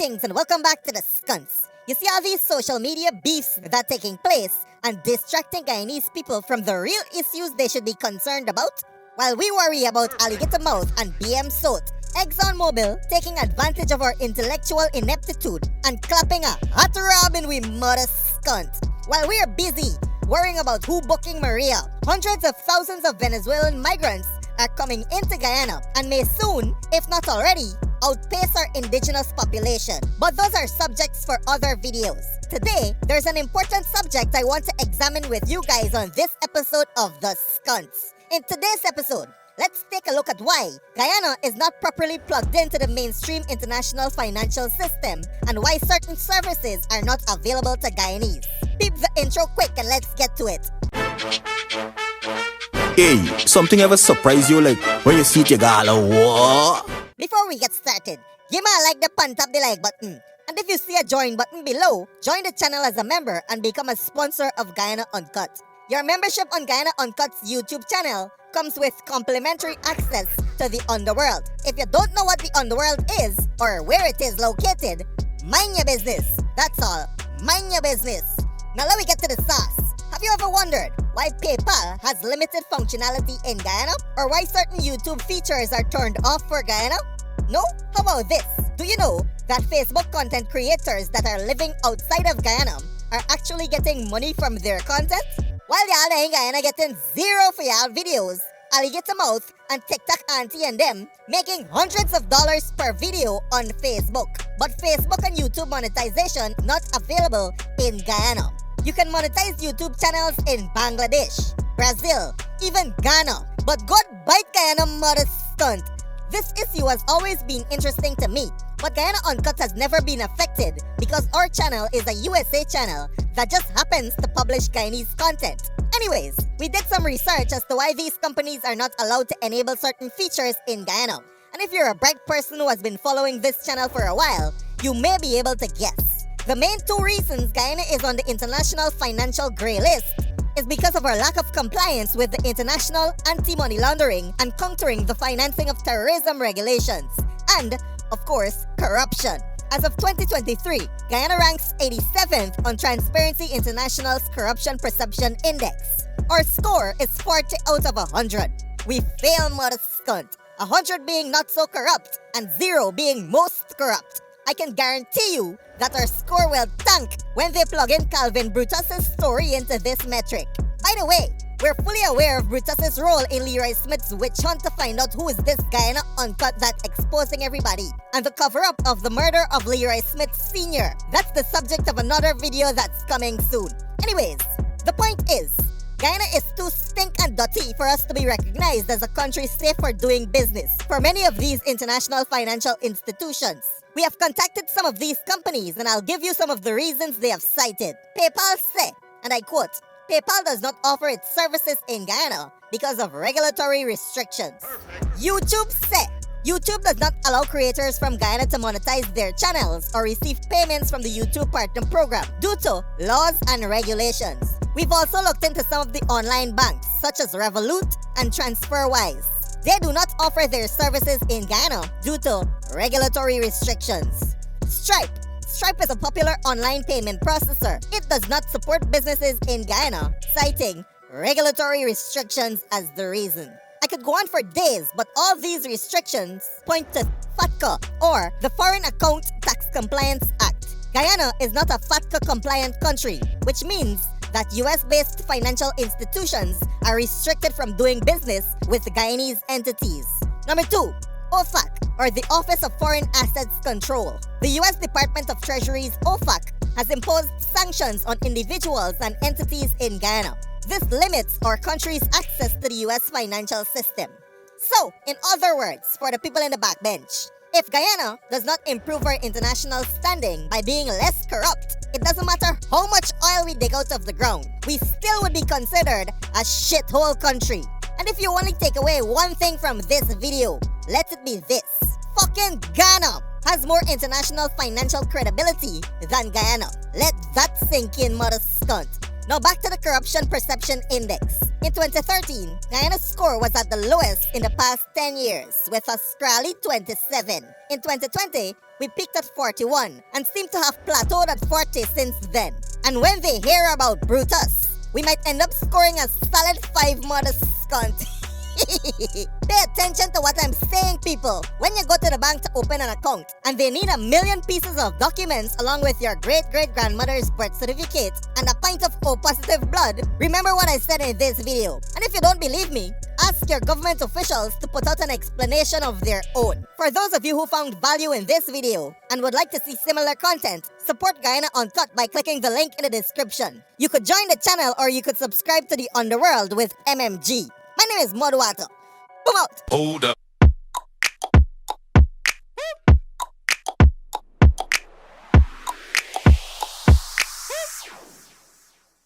Greetings and welcome back to the Skunts. You see all these social media beefs that are taking place and distracting Guyanese people from the real issues they should be concerned about? While we worry about alligator mouth and BM Sot, ExxonMobil taking advantage of our intellectual ineptitude and clapping a hot robin we mother skunt. While we are busy worrying about who booking Maria, hundreds of thousands of Venezuelan migrants are coming into Guyana and may soon, if not already, outpace our indigenous population. But those are subjects for other videos. Today, there's an important subject I want to examine with you guys on this episode of The Skunts. In today's episode, let's take a look at why Guyana is not properly plugged into the mainstream international financial system and why certain services are not available to Guyanese. Peep the intro quick and let's get to it. Hey, something ever surprise you like when you see it, you go, what? Before we get started, give me a like the pan tap the like button. And if you see a join button below, join the channel as a member and become a sponsor of Guyana Uncut. Your membership on Guyana Uncut's YouTube channel comes with complimentary access to the underworld. If you don't know what the underworld is or where it is located, mind your business. That's all. Mind your business. Now let me get to the sauce. Have you ever wondered why PayPal has limited functionality in Guyana? Or why certain YouTube features are turned off for Guyana? No? How about this? Do you know that Facebook content creators that are living outside of Guyana are actually getting money from their content? While y'all in Guyana getting zero for y'all videos, Alligator Mouth and TikTok Auntie and them making hundreds of dollars per video on Facebook. But Facebook and YouTube monetization not available in Guyana. You can monetize YouTube channels in Bangladesh, Brazil, even Ghana. But God bite Guyana mother stunt. This issue has always been interesting to me, but Guyana Uncut has never been affected because our channel is a USA channel that just happens to publish Guyanese content. Anyways, we did some research as to why these companies are not allowed to enable certain features in Guyana. And if you're a bright person who has been following this channel for a while, you may be able to guess. The main two reasons Guyana is on the international financial grey list is because of our lack of compliance with the international anti-money laundering and countering the financing of terrorism regulations, and, of course, corruption. As of 2023, Guyana ranks 87th on Transparency International's Corruption Perception Index. Our score is 40 out of 100. We fail mother skunt, 100 being not so corrupt and 0 being most corrupt. I can guarantee you that our score will tank when they plug in Calvin Brutus's story into this metric. By the way, we're fully aware of Brutus's role in Leroy Smith's witch hunt to find out who is this Guyana Uncut that's exposing everybody, and the cover-up of the murder of Leroy Smith Sr. That's the subject of another video that's coming soon. Anyways, the point is, Guyana is too stink and dirty for us to be recognized as a country safe for doing business for many of these international financial institutions. We have contacted some of these companies and I'll give you some of the reasons they have cited. PayPal say, and I quote, PayPal does not offer its services in Guyana because of regulatory restrictions. YouTube say, YouTube does not allow creators from Guyana to monetize their channels or receive payments from the YouTube Partner Program due to laws and regulations. We've also looked into some of the online banks such as Revolut and TransferWise. They do not offer their services in Guyana due to regulatory restrictions. Stripe is a popular online payment processor. It does not support businesses in Guyana, citing regulatory restrictions as the reason. I could go on for days, but all these restrictions point to FATCA, or the Foreign Account Tax Compliance Act. Guyana is not a FATCA-compliant country, which means that US-based financial institutions are restricted from doing business with Guyanese entities. Number 2, OFAC, or the Office of Foreign Assets Control. The US Department of Treasury's OFAC has imposed sanctions on individuals and entities in Guyana. This limits our country's access to the US financial system. So, in other words, for the people in the backbench, if Guyana does not improve our international standing by being less corrupt, it doesn't matter how much oil we dig out of the ground, we still would be considered a shithole country. And if you only take away one thing from this video, let it be this. Fucking Ghana has more international financial credibility than Guyana. Let that sink in, mother skunt. Now back to the Corruption Perception Index. In 2013, Guyana's score was at the lowest in the past 10 years, with a scrawly 27. In 2020, we peaked at 41 and seem to have plateaued at 40 since then. And when they hear about Brutus, we might end up scoring a solid 5 modest scunt. Pay attention to what I'm saying, people. When you go to the bank to open an account and they need 1,000,000 pieces of documents along with your great-great-grandmother's birth certificate and a pint of O-positive blood, remember what I said in this video. And if you don't believe me, ask your government officials to put out an explanation of their own. For those of you who found value in this video and would like to see similar content, support Guyana Uncut by clicking the link in the description. You could join the channel or you could subscribe to the Underworld with MMG. My name is Mudwata. Boom out! Hold up.